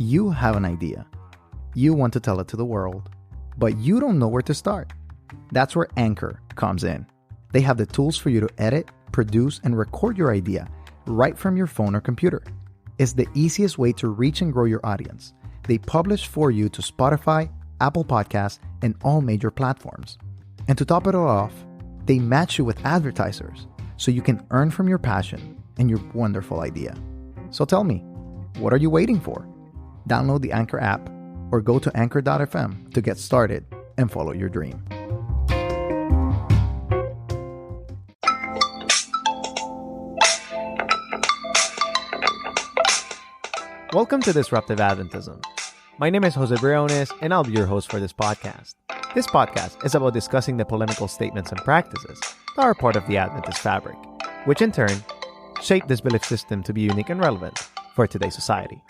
You have an idea. You want to tell it to the world, but you don't know where to start. That's where Anchor comes in. They have the tools for you to edit, produce, and record your idea right from your phone or computer. It's the easiest way to reach and grow your audience. They publish for you to Spotify, Apple Podcasts, and all major platforms. And to top it all off, they match you with advertisers so you can earn from your passion and your wonderful idea. So tell me, what are you waiting for? Download the Anchor app or go to anchor.fm to get started and follow your dream. Welcome to Disruptive Adventism. My name is Jose Briones, and I'll be your host for this podcast. This podcast is about discussing the polemical statements and practices that are part of the Adventist fabric, which in turn shape this belief system to be unique and relevant for today's society.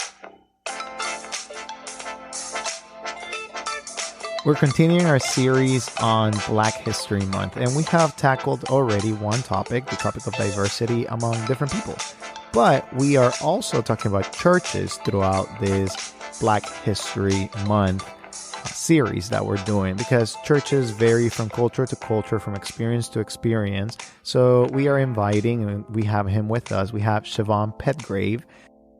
We're continuing our series on Black History Month, and we have tackled already one topic, the topic of diversity among different people. But we are also talking about churches throughout this Black History Month series that we're doing, because churches vary from culture to culture, from experience to experience. So we are inviting, and we have him with us, we have Chevon Petgrave,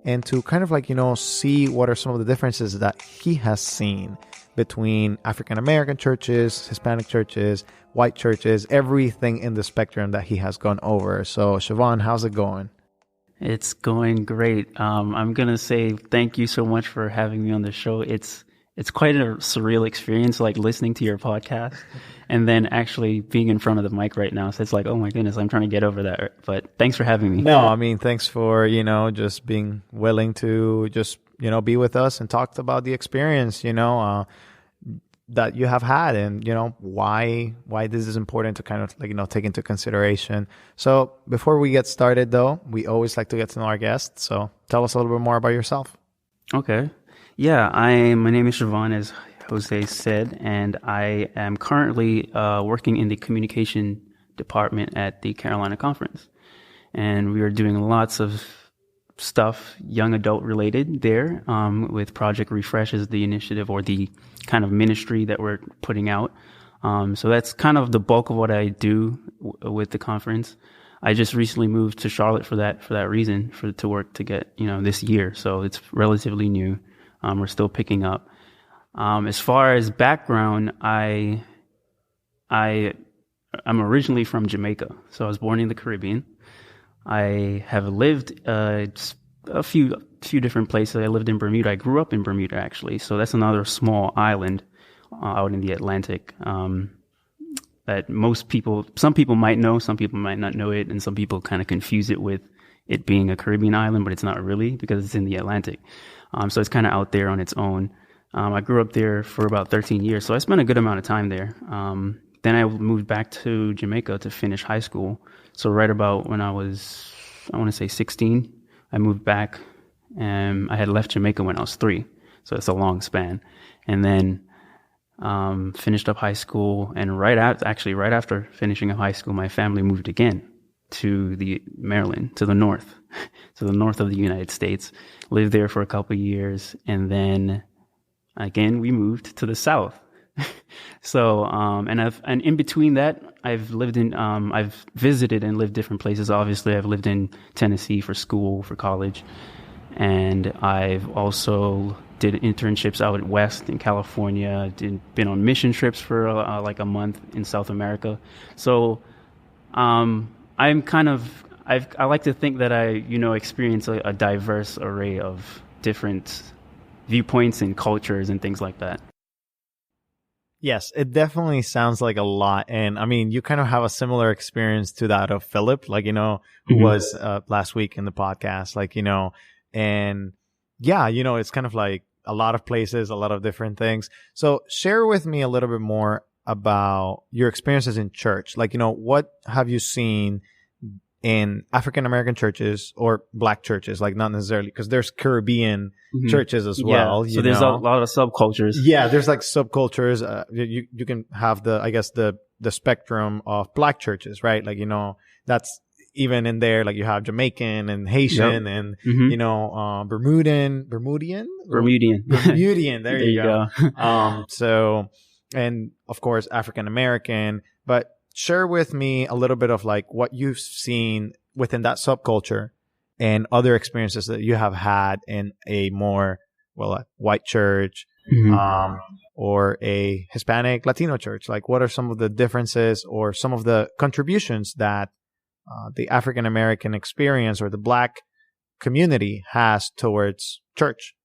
and to kind of see what are some of the differences that he has seen between African American churches, Hispanic churches, white churches, everything in the spectrum that he has gone over. So Chevon, how's it going? It's going great. I'm going to say thank you so much for having me on the show. It's quite a surreal experience, like listening to your podcast and then actually being in front of the mic right now. So it's like, oh my goodness, I'm trying to get over that. But thanks for having me. No, I mean, thanks for, just being willing to just, be with us and talk about the experience, that you have had, and why this is important to kind of take into consideration. So before we get started, though, we always like to get to know our guests. So tell us a little bit more about yourself. Okay, yeah, my name is Chevon, as Jose said, and I am currently working in the communication department at the Carolina Conference, and we are doing lots of stuff young adult related there, with Project Refresh is the initiative or the kind of ministry that we're putting out. So that's kind of the bulk of what I do with the conference. I just recently moved to Charlotte for that reason, to work to get, this year. So it's relatively new. We're still picking up. As far as background, I'm originally from Jamaica. So I was born in the Caribbean. I have lived a few different places. I lived in Bermuda. I grew up in Bermuda, actually. So that's another small island out in the Atlantic that some people might know, some people might not know it, and some people kind of confuse it with it being a Caribbean island, but it's not really, because it's in the Atlantic. So it's kind of out there on its own. I grew up there for about 13 years, so I spent a good amount of time there. Then I moved back to Jamaica to finish high school. So right about when I was, I want to say 16, I moved back, and I had left Jamaica when I was 3. So it's a long span. And then finished up high school, and right after finishing up high school, my family moved again to Maryland, to the north, to the north of the United States. Lived there for a couple of years, and then again we moved to the south. So, and in between that, I've visited and lived different places. Obviously, I've lived in Tennessee for school, for college. And I've also did internships out west in California, been on mission trips for like a month in South America. So, I like to think that I, experience a diverse array of different viewpoints and cultures and things like that. Yes, it definitely sounds like a lot. And I mean, you kind of have a similar experience to that of Philip, who Mm-hmm. was last week in the podcast, and yeah, it's kind of like a lot of places, a lot of different things. So share with me a little bit more about your experiences in church. What have you seen in African American churches or Black churches, not necessarily, because there's Caribbean churches as well. So there's a lot of subcultures. Yeah, there's subcultures. You can have the spectrum of Black churches, right? That's even in there, like you have Jamaican and Haitian and, you know, Bermudian. There you go. So, and of course, African American, but share with me a little bit of like what you've seen within that subculture and other experiences that you have had in a more, well, a white church, or a Hispanic Latino church. Like, what are some of the differences or some of the contributions that the African American experience or the Black community has towards church?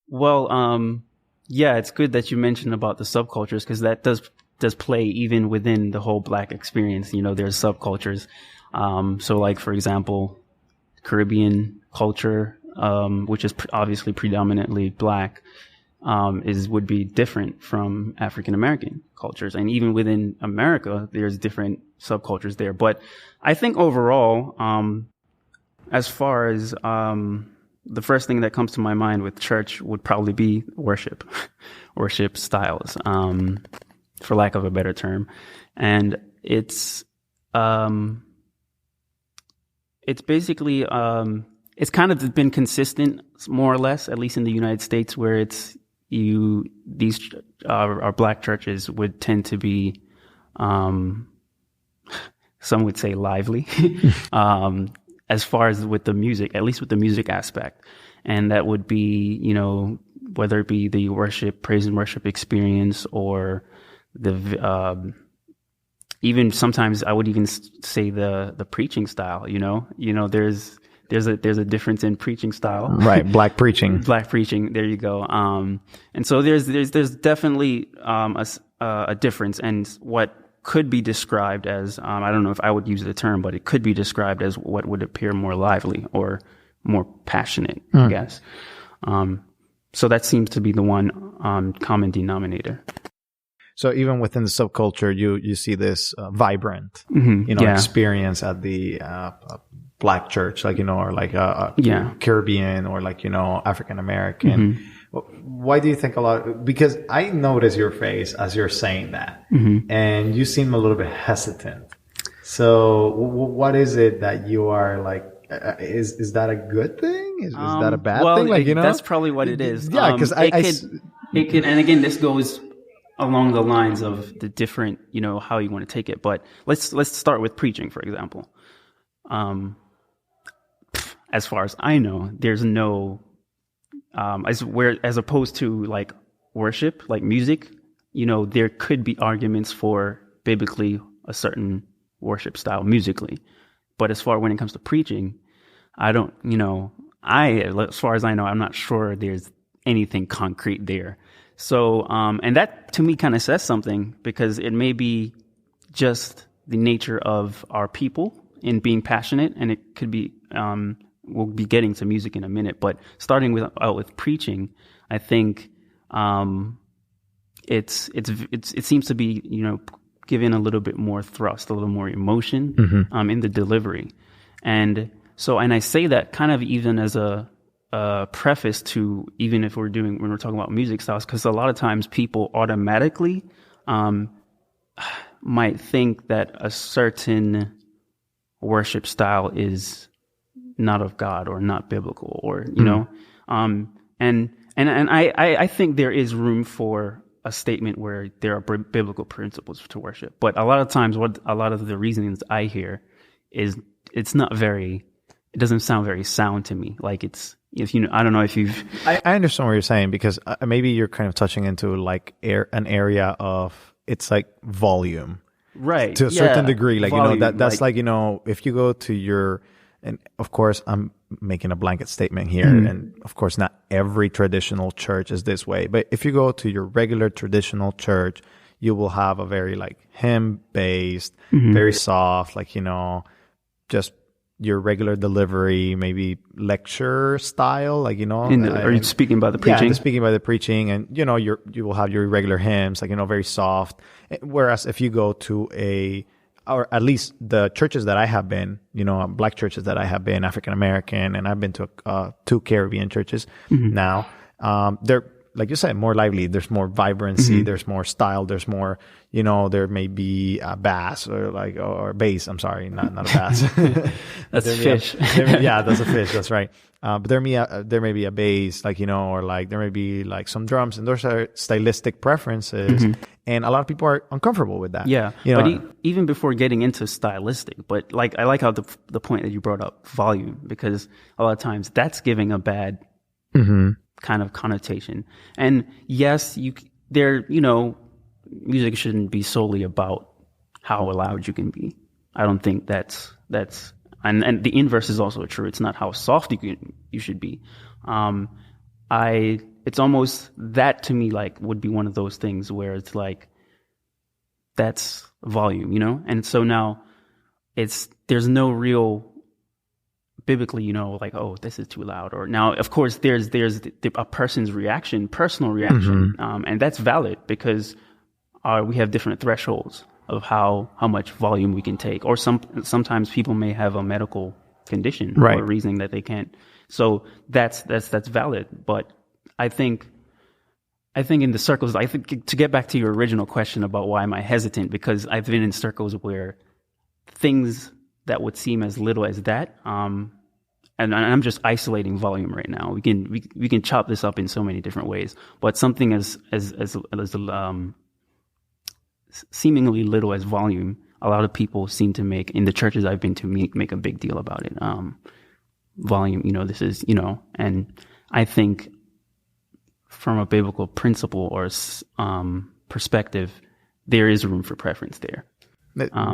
Well, yeah, it's good that you mentioned about the subcultures, because that does play even within the whole Black experience. You know, there's subcultures. So like, for example, Caribbean culture, which is obviously predominantly Black, would be different from African American cultures. And even within America, there's different subcultures there. But I think overall, as far as the first thing that comes to my mind with church would probably be worship styles, for lack of a better term. And it's basically, it's kind of been consistent, more or less, at least in the United States, where these our Black churches would tend to be, some would say lively, as far as with the music, at least with the music aspect. And that would be, you know, whether it be the praise and worship experience, or the, even sometimes I would even say the preaching style, you know, there's a difference in preaching style. Right. Black preaching. There you go. And so there's definitely, a difference, and what could be described as, I don't know if I would use the term, but it could be described as what would appear more lively or more passionate, I guess. So that seems to be the one, common denominator. So even within the subculture, you see this vibrant, experience at the Black church, like, you know, or like Caribbean, or like, you know, African American. Why do you think because I notice your face as you're saying that, and you seem a little bit hesitant. So what is it that you are like? Is that a good thing? Is that a bad thing? Like, you know, that's probably what it is. Yeah, because it could, and again, this goes along the lines of the different, you know, how you want to take it. But let's start with preaching, for example. As far as I know, there's no, as opposed to like worship, like music, you know, there could be arguments for biblically a certain worship style musically. But as far when it comes to preaching, I don't, you know, as far as I know, I'm not sure there's anything concrete there. So, and that to me kind of says something, because it may be just the nature of our people in being passionate, and it could be, we'll be getting to music in a minute, but starting with preaching, I think, it seems to be, you know, given a little bit more thrust, a little more emotion, in the delivery. And so, and I say that kind of even as a preface to, even if when we're talking about music styles, because a lot of times people automatically might think that a certain worship style is not of God or not biblical, or you know, and I think there is room for a statement where there are biblical principles to worship, but a lot of times what a lot of the reasonings I hear is it doesn't sound very sound to me. Like I don't know if you've. I understand what you're saying, because maybe you're kind of touching into like an area of, it's like volume, right? To a certain degree, like volume, you know, that's like, you know, if you go to and of course I'm making a blanket statement here, and of course not every traditional church is this way, but if you go to your regular traditional church, you will have a very like hymn based, very soft, like, you know, just your regular delivery, maybe lecture style, like, you know. Are you speaking about the preaching? Yeah, speaking about the preaching, and, you know, you will have your regular hymns, like, you know, very soft. Whereas if you go to or at least the churches that I have been, you know, Black churches that I have been, African American, and I've been to 2 Caribbean churches now, they're like you said, more lively. There's more vibrancy. There's more style. There's more, there may be a bass or bass. I'm sorry, not a bass. That's a fish. Yeah, that's a fish. That's right. But there may be a bass, or there may be some drums, and those are stylistic preferences, and a lot of people are uncomfortable with that. Yeah, but even before getting into stylistic, but I like how the point that you brought up, volume, because a lot of times that's giving a bad kind of connotation. And yes, music shouldn't be solely about how loud you can be. I don't think that's and the inverse is also true. It's not how soft you should be. It's almost that to me would be one of those things where it's that's volume, and so now there's no real biblically, oh, this is too loud. Or now, of course, there's a person's reaction, personal reaction, and that's valid because we have different thresholds of how much volume we can take. Or sometimes people may have a medical condition or a reasoning that they can't. So that's valid. But I think in the circles, to get back to your original question about why am I hesitant, because I've been in circles where things that would seem as little as that, and I'm just isolating volume right now. We can chop this up in so many different ways, but something as seemingly little as volume, a lot of people seem to make, in the churches I've been to, make a big deal about it. Volume, this is, and I think from a biblical principle or perspective, there is room for preference there.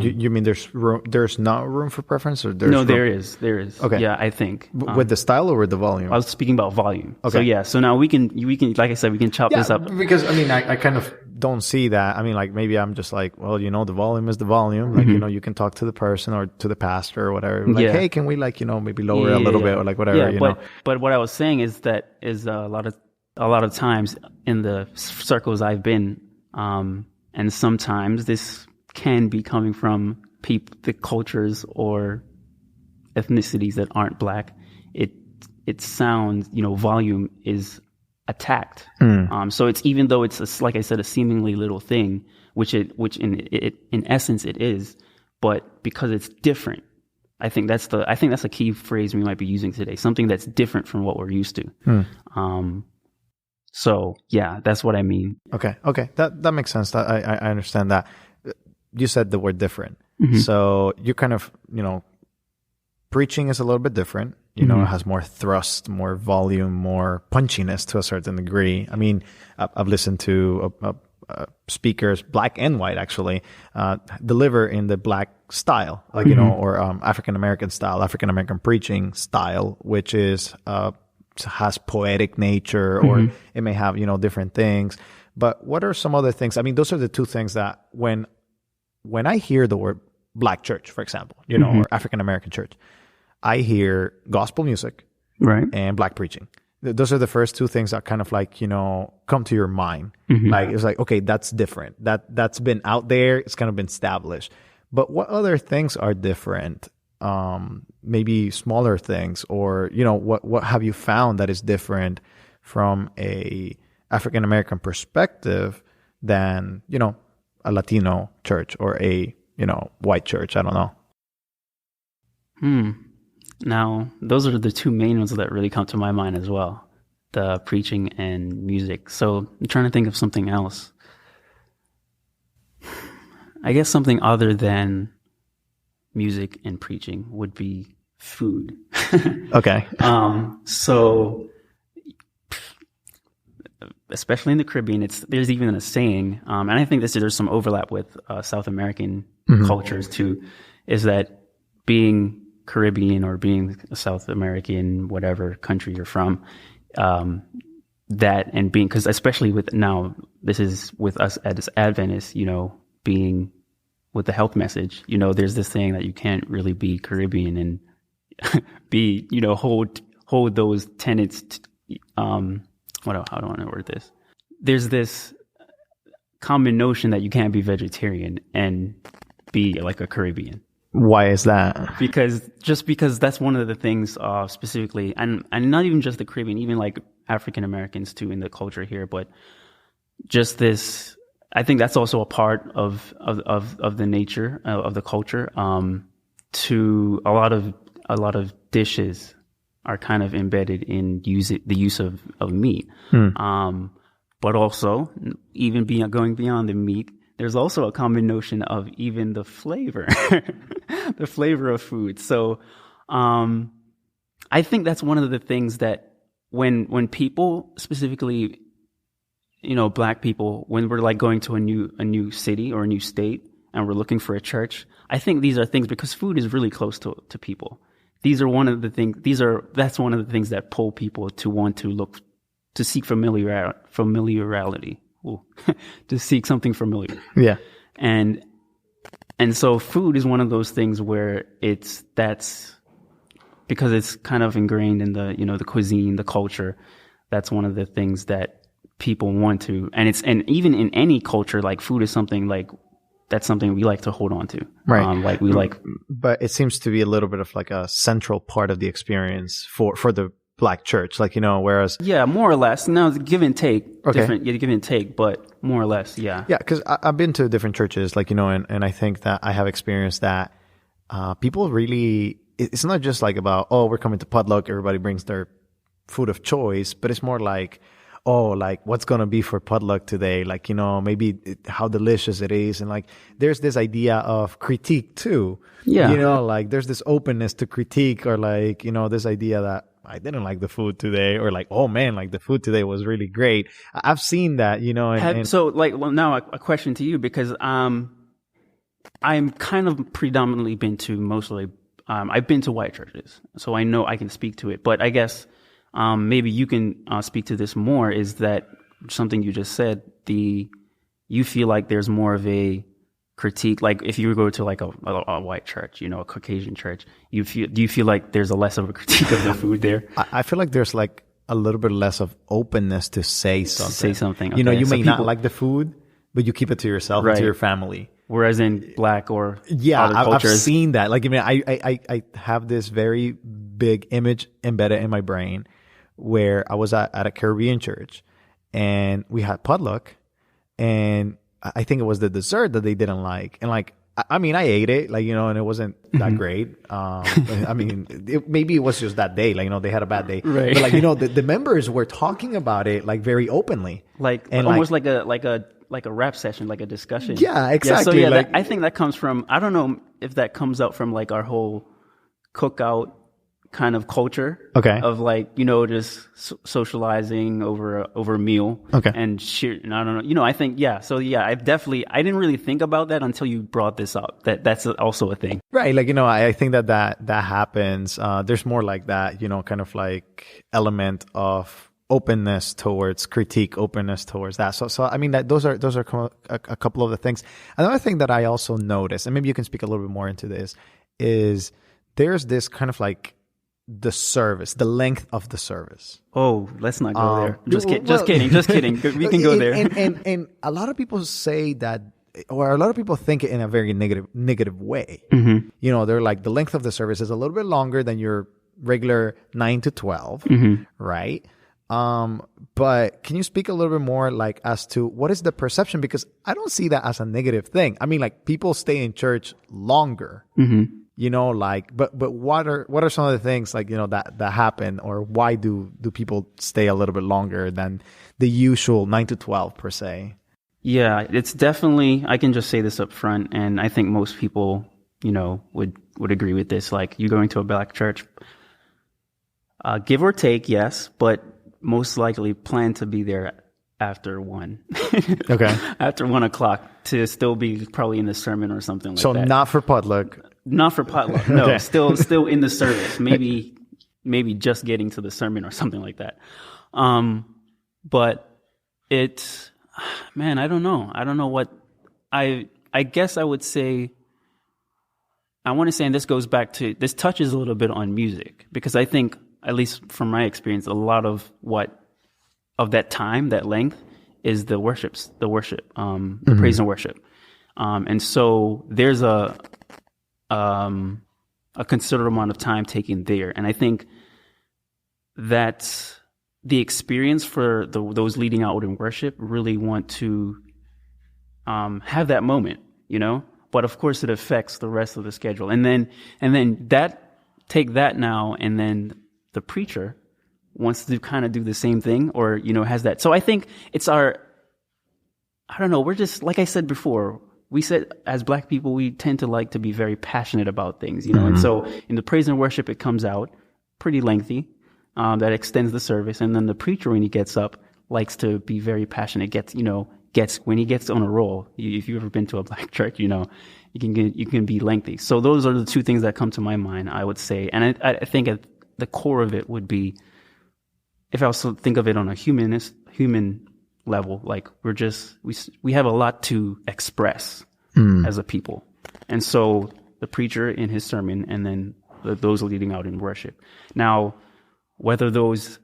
You mean there's not room for preference, or there's no? There is. Okay. Yeah, I think with the style or with the volume. I was speaking about volume. Okay. So now we can, like I said, we can chop this up, because I kind of don't see that. Maybe I'm just the volume is the volume. You can talk to the person or to the pastor or whatever. Hey, can we maybe lower it a little bit or whatever. Yeah, but what I was saying is that a lot of times in the circles I've been, and sometimes this can be coming from the cultures or ethnicities that aren't black. It sounds, volume is attacked. So it's, even though it's like I said, a seemingly little thing, which in essence it is, but because it's different, I think that's a key phrase we might be using today. Something that's different from what we're used to. So yeah, that's what I mean. Okay, that makes sense. I understand that. You said the word different. So you kind of, preaching is a little bit different. It has more thrust, more volume, more punchiness to a certain degree. I've listened to speakers, black and white actually, deliver in the black style, or African American style, African American preaching style, which is has poetic nature, or it may have different things. But what are some other things? Those are the two things that when I hear the word black church, for example, or African American church, I hear gospel music, and black preaching. Those are the first two things that kind of come to your mind. It's okay, that's different. That's been out there. It's kind of been established. But what other things are different? Maybe smaller things, or what have you found that is different from a African American perspective than a Latino church or a white church? I don't know. Now, those are the two main ones that really come to my mind as well, the preaching and music. So I'm trying to think of something else. I guess something other than music and preaching would be food. Okay. So especially in the Caribbean, there's even a saying, and I think there's some overlap with South American cultures too, is that being Caribbean or being a South American, whatever country you're from, that and being, because especially this is with us as Adventists, being with the health message, there's this saying that you can't really be Caribbean and be, hold those tenets. How do I want to word this? There's this common notion that you can't be vegetarian and be like a Caribbean. Why is that? Because that's one of the things specifically, and not even just the Caribbean, even like African Americans too in the culture here, but just this. I think that's also a part of the nature of the culture. To a lot of dishes are kind of embedded in the use of meat. But also even going beyond the meat, there's also a common notion of even the flavor, the flavor of food. So, I think that's one of the things that when people, specifically, Black people, when we're like going to a new city or a new state and we're looking for a church, I think these are things because food is really close to people. These are one of the things. That's one of the things that pull people to want to seek familiarity. Ooh, to seek something familiar. Yeah. And so food is one of those things where that's because it's kind of ingrained in the cuisine, the culture. That's one of the things that people want to, and even in any culture, like food is something like that's something we like to hold on to. Right. But it seems to be a little bit of like a central part of the experience for the Black church, whereas more or less. Now give and take, okay. Different, give and take, but more or less, yeah. Yeah, because I've been to different churches, and I think that I have experienced that people really. It's not just like about we're coming to potluck, everybody brings their food of choice, but it's more like what's gonna be for potluck today, maybe how delicious it is, and like there's this idea of critique too. Yeah, there's this openness to critique, or this idea that I didn't like the food today, or oh man, the food today was really great. I've seen that, now a question to you, because I'm kind of predominantly been to mostly I've been to white churches, so I know I can speak to it. But I guess maybe you can speak to this more. Is that something you just said? You feel like there's more of a critique, like if you go to a white church, a Caucasian church, do you feel like there's a less of a critique of the food there? I feel like there's a little bit less of openness to say something. Okay. You may not like the food, but you keep it to yourself and to your family. Whereas in Black or other cultures, I've seen that. I have this very big image embedded in my brain where I was at a Caribbean church and we had potluck, and I think it was the dessert that they didn't like. And I ate it, and it wasn't that great. Maybe it was just that day, they had a bad day. Right. But the members were talking about it very openly. Almost like a rap session, like a discussion. Yeah, exactly. Yeah, so I think that comes from, I don't know if that comes out from our whole cookout kind of culture. Okay. Of just socializing over a meal. Okay. And I don't know. I think, yeah. So yeah, I didn't really think about that until you brought this up. That's also a thing. Right. I think that happens. There's more like that, kind of element of openness towards critique, openness towards that. So those are a couple of the things. Another thing that I also noticed, and maybe you can speak a little bit more into this, is there's this kind of the service, the length of the service. Oh, let's not go there. Just kidding. We can go there. And a lot of people say that, or a lot of people think it in a very negative way. Mm-hmm. They're the length of the service is a little bit longer than your regular 9 to 12, mm-hmm. right? But can you speak a little bit more as to what is the perception? Because I don't see that as a negative thing. People stay in church longer, mm-hmm. But what are some of the things that happen, or why do people stay a little bit longer than the usual 9 to 12 per se? Yeah, it's definitely, I can just say this up front, and I think most people, would agree with this. You're going to a Black church, give or take, yes, but most likely plan to be there after 1. Okay. After 1 o'clock to still be probably in the sermon or something like that. So not for potluck. Not for potluck. No, okay. still in the service. Maybe just getting to the sermon or something like that. But it's, man, I don't know. I don't know what I guess I would say. I want to say, and this touches a little bit on music, because I think, at least from my experience, a lot of that time, that length, is the worship, the mm-hmm. praise and worship. And so there's a a considerable amount of time taken there. And I think that the experience for those leading out in worship really want to have that moment, but of course it affects the rest of the schedule. And then take that now, and then the preacher wants to kind of do the same thing, or, has that. So I think it's I don't know, we're just, like I said before, we said as Black people, we tend to like to be very passionate about things, and so in the praise and worship, it comes out pretty lengthy, that extends the service. And then the preacher, when he gets up, likes to be very passionate, when he gets on a roll. If you've ever been to a Black church, you can be lengthy. So those are the two things that come to my mind, I would say. And I think at the core of it would be, if I also think of it on a human level, like we have a lot to express as a people. And so the preacher in his sermon, and then those leading out in worship. Now, whether those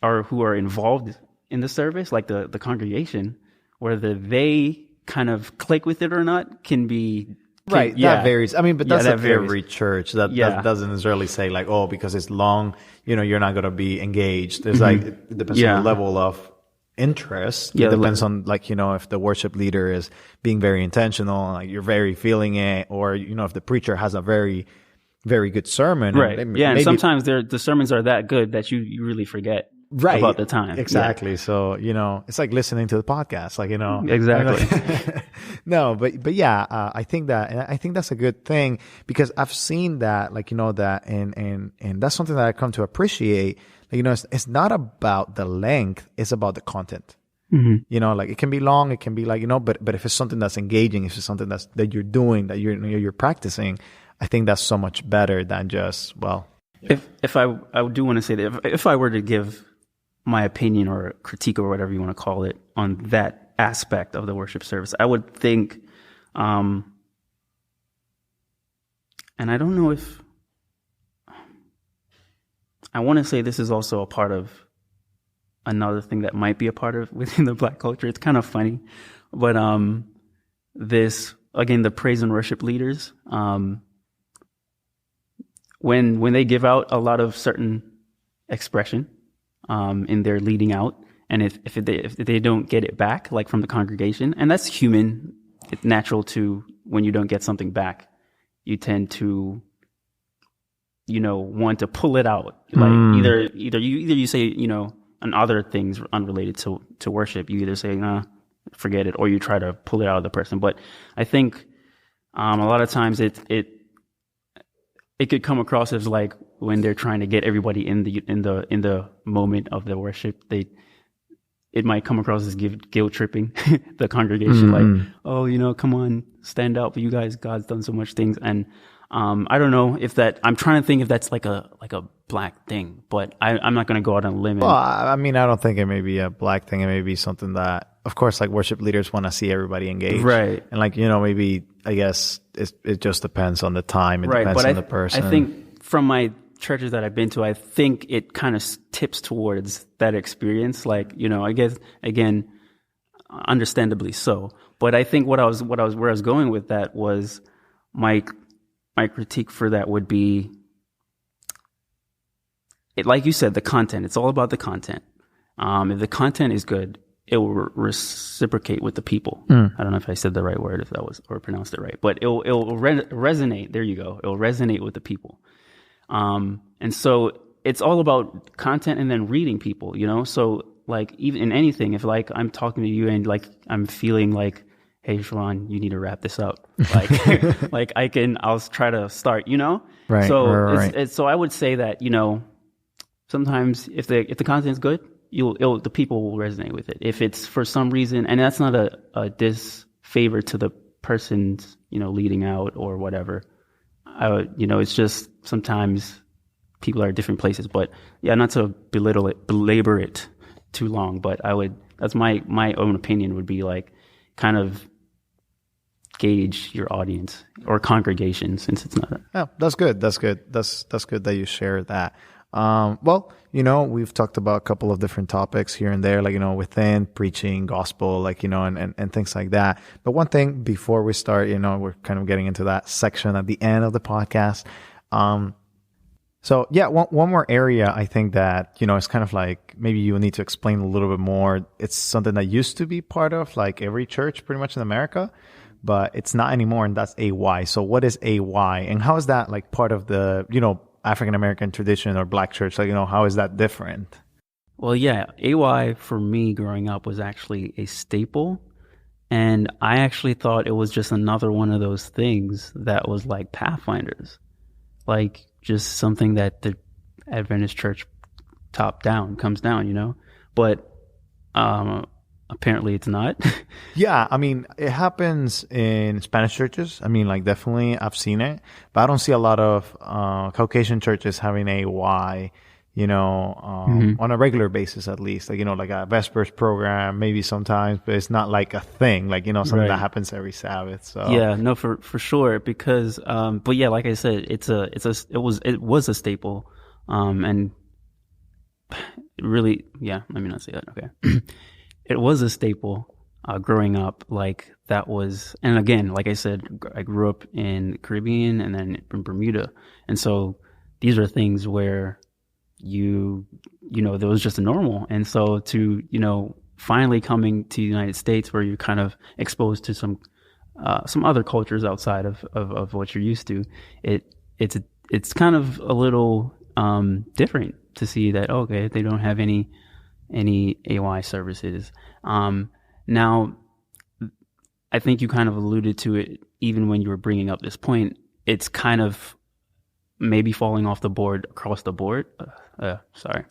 who are involved in the service, like the congregation, whether they kind of click with it or not can be... Right, that varies. I mean, but that's that every church. That doesn't necessarily say like, oh, because it's long, you're not going to be engaged. There's like, it depends on the level of interest. It depends on if the worship leader is being very intentional, like you're very feeling it, or, if the preacher has a very, very good sermon. Right. And sometimes the sermons are that good that you really forget. Right. About the time. Exactly. Yeah. So, it's like listening to the podcast, Exactly. No, but yeah, I think that's a good thing, because I've seen that, that, and that's something that I come to appreciate. It's not about the length, it's about the content. Mm-hmm. It can be long, it can be but if it's something that's engaging, if it's something that you're doing, that you're practicing, I think that's so much better than just, If I do want to say that if I were to give my opinion or critique or whatever you want to call it on that aspect of the worship service, I would think, and I don't know if I want to say this is also a part of another thing that might be a part of within the Black culture. It's kind of funny, but this, again, the praise and worship leaders, when they give out a lot of certain expression in their leading out, and if they don't get it back, like from the congregation, and that's human, it's natural to, when you don't get something back, you tend to want to pull it out, like either you say on other things unrelated to worship, you either say nah, forget it, or you try to pull it out of the person. But I think a lot of times it could come across as like, when they're trying to get everybody in the moment of the worship, it might come across as guilt tripping the congregation, like, oh, come on, stand up, you guys, God's done so much things. And I don't know if I'm trying to think if that's like a Black thing, but I'm not going to go out on a limb. Well, I mean, I don't think it may be a Black thing. It may be something that, of course, like worship leaders want to see everybody engaged, right? And maybe, I guess it just depends on the time. It depends on the person. I think from my churches that I've been to, I think it kind of tips towards that experience. Like, I guess, again, understandably so. But I think where I was going with that was my critique for that would be, like you said, the content. It's all about the content. If the content is good, it will reciprocate with the people. I don't know if I said the right word, or pronounced it right, but it'll resonate. There you go. It'll resonate with the people. And so it's all about content, and then reading people, so like, even in anything, if like I'm talking to you and like I'm feeling like, hey, Chevon, you need to wrap this up. Like, like I'll try to start, Right. So right. So I would say that, sometimes if the content's good, the people will resonate with it. If it's for some reason, and that's not a disfavor to the person's, leading out or whatever. It's just sometimes people are at different places. But yeah, not to belabor it too long, but that's my own opinion would be like, kind of gauge your audience or congregation, since it's not. Yeah, that's good. That's good. That's good that you share that. Well, we've talked about a couple of different topics here and there, like, within preaching, gospel, like, and things like that. But one thing before we start, we're kind of getting into that section at the end of the podcast. So yeah, one more area I think that, it's kind of like maybe you need to explain a little bit more. It's something that used to be part of like every church pretty much in America, but it's not anymore. And that's AY. So what is AY and how is that like part of the, African American tradition or black church? Like, how is that different? Well, yeah, AY for me growing up was actually a staple. And I actually thought it was just another one of those things that was like Pathfinders, like just something that the Adventist church comes down, but apparently it's not. Yeah, I mean, it happens in Spanish churches. I mean, like definitely I've seen it, but I don't see a lot of Caucasian churches having AY, on a regular basis at least. Like, like a Vespers program, maybe sometimes, but it's not like a thing, like, something Right. that happens every Sabbath. So Yeah, no, for sure. Because, but yeah, like I said, it was a staple. And really, yeah, let me not say that. Okay. It was a staple, growing up. Like that was, and again, like I said, I grew up in the Caribbean and then in Bermuda. And so these are things where there was just a normal. And so to, finally coming to the United States where you're kind of exposed to some other cultures outside of what you're used to, it's kind of a little, different to see that, okay, they don't have any AY services. Now I think you kind of alluded to it even when you were bringing up this point. It's kind of maybe falling off the board across the board. Sorry.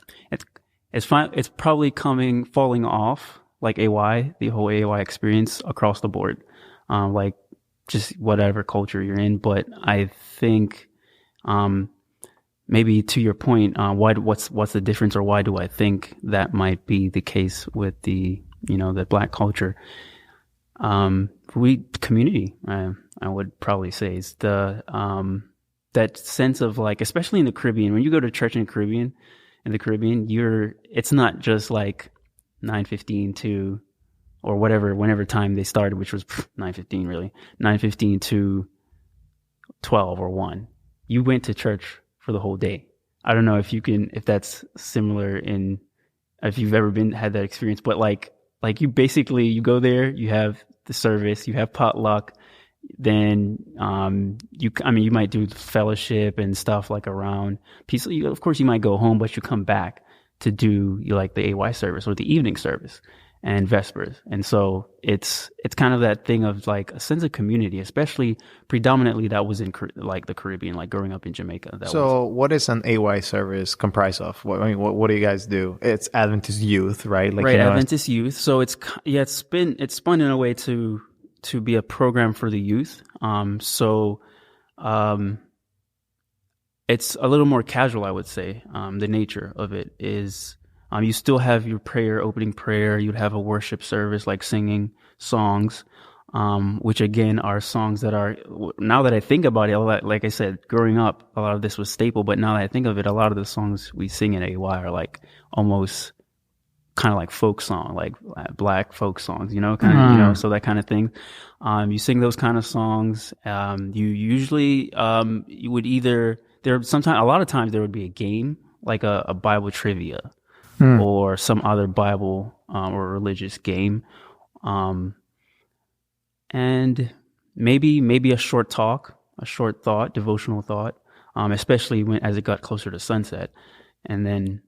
It's fine. It's probably falling off like AY, the whole AY experience across the board. Like just whatever culture you're in. But I think, maybe to your point, what's the difference, or why do I think that might be the case with the black culture? Community, I would probably say, is the, that sense of like, especially in the Caribbean, when you go to church in the Caribbean, it's not just like 9:15 to, or whenever time they started, which was 9:15 really, 9:15 to 12 or 1. You went to church for the whole day. I don't know if that's similar if you've ever had that experience, but like you basically, you go there, you have the service, you have potluck, then, you might do fellowship and stuff like around peace. Of course you might go home, but you come back to do like the AY service or the evening service and Vespers. And so it's kind of that thing of like a sense of community, especially predominantly that was in like the Caribbean, like growing up in Jamaica. What is an AY service comprised of? What do you guys do? It's Adventist youth, right? Like, right. Adventist youth. So it's spun in a way to be a program for the youth. It's a little more casual, I would say. The nature of it is, you still have your opening prayer. You'd have a worship service, like singing songs, which again are songs that are, now that I think about it, like I said, growing up, a lot of this was staple, but now that I think of it, a lot of the songs we sing in AY are like almost kind of like folk song, like black folk songs, so that kind of thing. You sing those kind of songs. You usually, you would a lot of times there would be a game, like a Bible trivia, or some other Bible, or religious game. And maybe a short thought, devotional thought, especially as it got closer to sunset. And then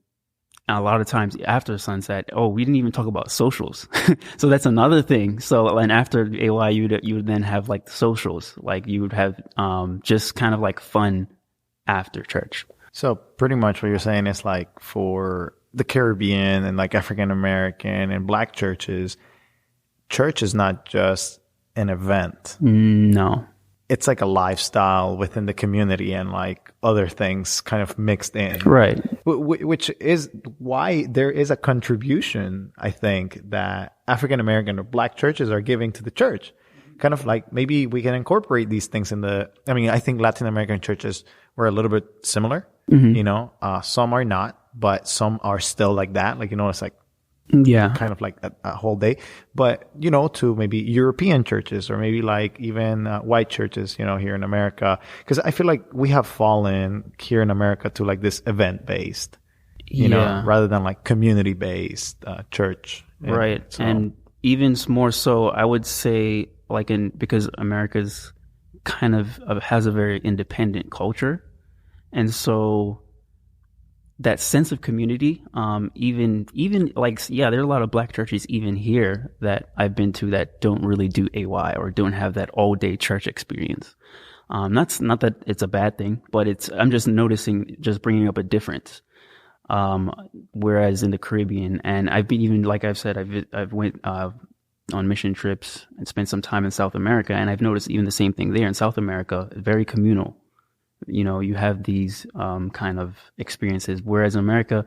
a lot of times after sunset, we didn't even talk about socials. So that's another thing. So, and after AY, you would then have like the socials, like you would have, just kind of like fun after church. So pretty much what you're saying is like for the Caribbean and like African American and black churches, church is not just an event. No. It's like a lifestyle within the community and like other things kind of mixed in. Right. Which is why there is a contribution, I think, that African American or black churches are giving to the church. Kind of like maybe we can incorporate these things I think Latin American churches we're a little bit similar. Some are not, but some are still like that. Like, it's like kind of like a whole day. But, to maybe European churches or maybe like even white churches, here in America. Because I feel like we have fallen here in America to like this event-based, rather than like community-based church. Right. And even more so, I would say like because America's kind of has a very independent culture. And so that sense of community, even like, there are a lot of black churches even here that I've been to that don't really do AY or don't have that all day church experience. Not that it's a bad thing, but I'm just noticing, just bringing up a difference. Whereas in the Caribbean, and I've been, even like I've said, I've went on mission trips and spent some time in South America, and I've noticed even the same thing there in South America, very communal. You have these kind of experiences, whereas in America,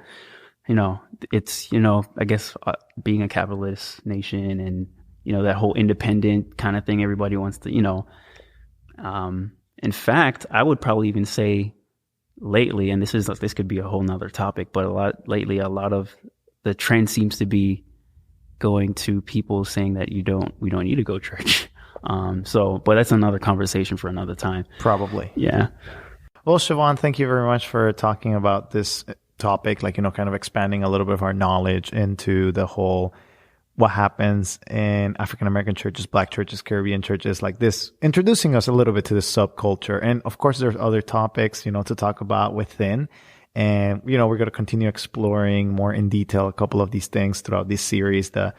it's, I guess being a capitalist nation and, that whole independent kind of thing, everybody wants to, in fact, I would probably even say lately, and this could be a whole nother topic, but a lot of the trend seems to be going to people saying that we don't need to go to church. But that's another conversation for another time. Probably. Yeah. Well, Chevon, thank you very much for talking about this topic, like, kind of expanding a little bit of our knowledge into the whole, what happens in African American churches, black churches, Caribbean churches, like this, introducing us a little bit to this subculture. And of course, there's other topics, to talk about within. And, we're going to continue exploring more in detail a couple of these things throughout this series that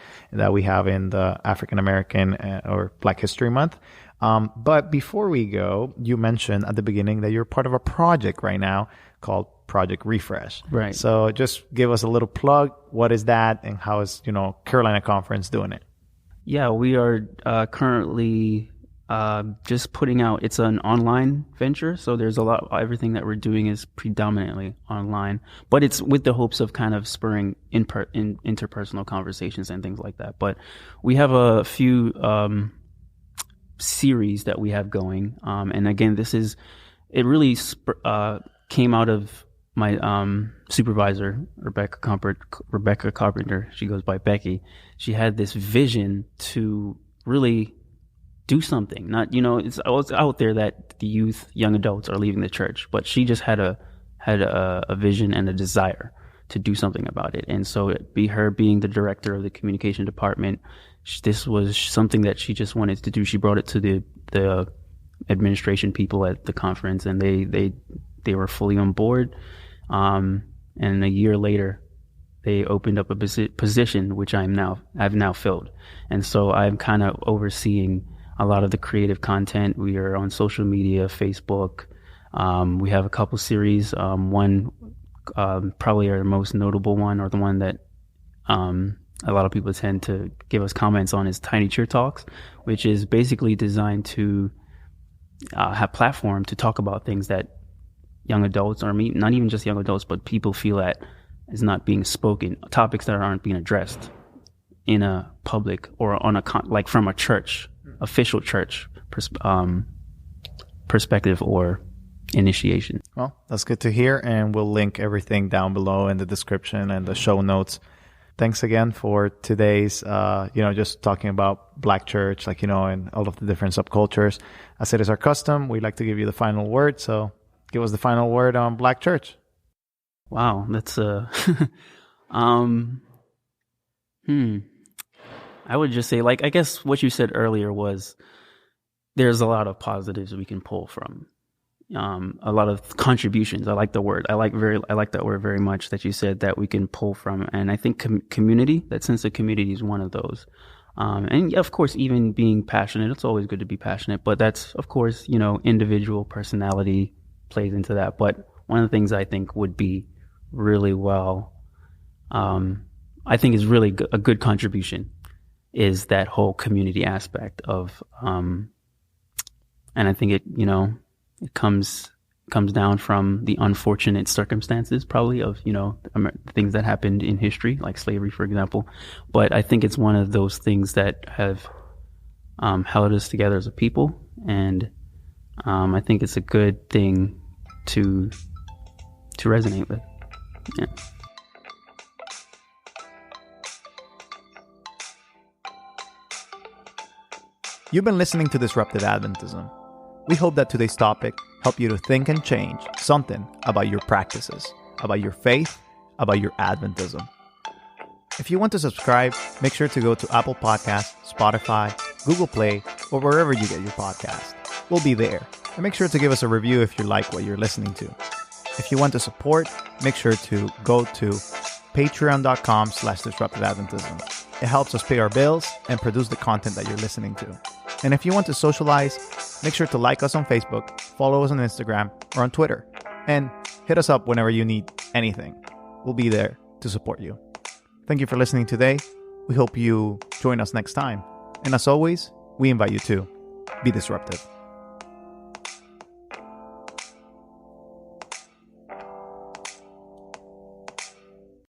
we have in the African American or Black History Month. But before we go, you mentioned at the beginning that you're part of a project right now called Project Refresh. Right. So just give us a little plug. What is that, and how is, Carolina Conference doing it? Yeah, we are currently just putting out, it's an online venture. So there's everything that we're doing is predominantly online, but it's with the hopes of kind of spurring interpersonal conversations and things like that. But we have a few series that we have going. And again, it really came out of my supervisor, Rebecca Carpenter. She goes by Becky. She had this vision to really do something. Not, it's out there that the youth, young adults are leaving the church, but she just had a vision and a desire to do something about it. And so her being the director of the communication department, this was something that she just wanted to do. She brought it to the administration people at the conference, and they were fully on board. And a year later, they opened up a position which I've now filled. And so I'm kind of overseeing a lot of the creative content. We are on social media, Facebook. We have a couple series. One, probably our most notable one, or the one that a lot of people tend to give us comments on, is Tiny Cheer Talks, which is basically designed to have platform to talk about things that young adults, or not even just young adults, but people feel that is not being spoken, topics that aren't being addressed in a public or on like from a church, official church perspective or initiation. Well, that's good to hear, and we'll link everything down below in the description and the show notes. Thanks again for today's, just talking about Black church, and all of the different subcultures. As it is our custom, we'd like to give you the final word. So give us the final word on Black church. Wow, that's I would just say, I guess what you said earlier was there's a lot of positives we can pull from. A lot of contributions. I like the word. I like that word very much that you said that we can pull from. And I think community, that sense of community, is one of those. And of course, even being passionate, it's always good to be passionate, but that's, of course, individual personality plays into that. But one of the things I think would be really I think is really a good contribution is that whole community aspect of, and I think it comes down from the unfortunate circumstances, probably, of, things that happened in history, like slavery, for example. But I think it's one of those things that have held us together as a people. And I think it's a good thing to resonate with. Yeah. You've been listening to Disruptive Adventism. We hope that today's topic helped you to think and change something about your practices, about your faith, about your Adventism. If you want to subscribe, make sure to go to Apple Podcasts, Spotify, Google Play, or wherever you get your podcast. We'll be there. And make sure to give us a review if you like what you're listening to. If you want to support, make sure to go to patreon.com/disruptiveadventism. It helps us pay our bills and produce the content that you're listening to. And if you want to socialize, make sure to like us on Facebook, follow us on Instagram or on Twitter, and hit us up whenever you need anything. We'll be there to support you. Thank you for listening today. We hope you join us next time. And as always, we invite you to be disruptive.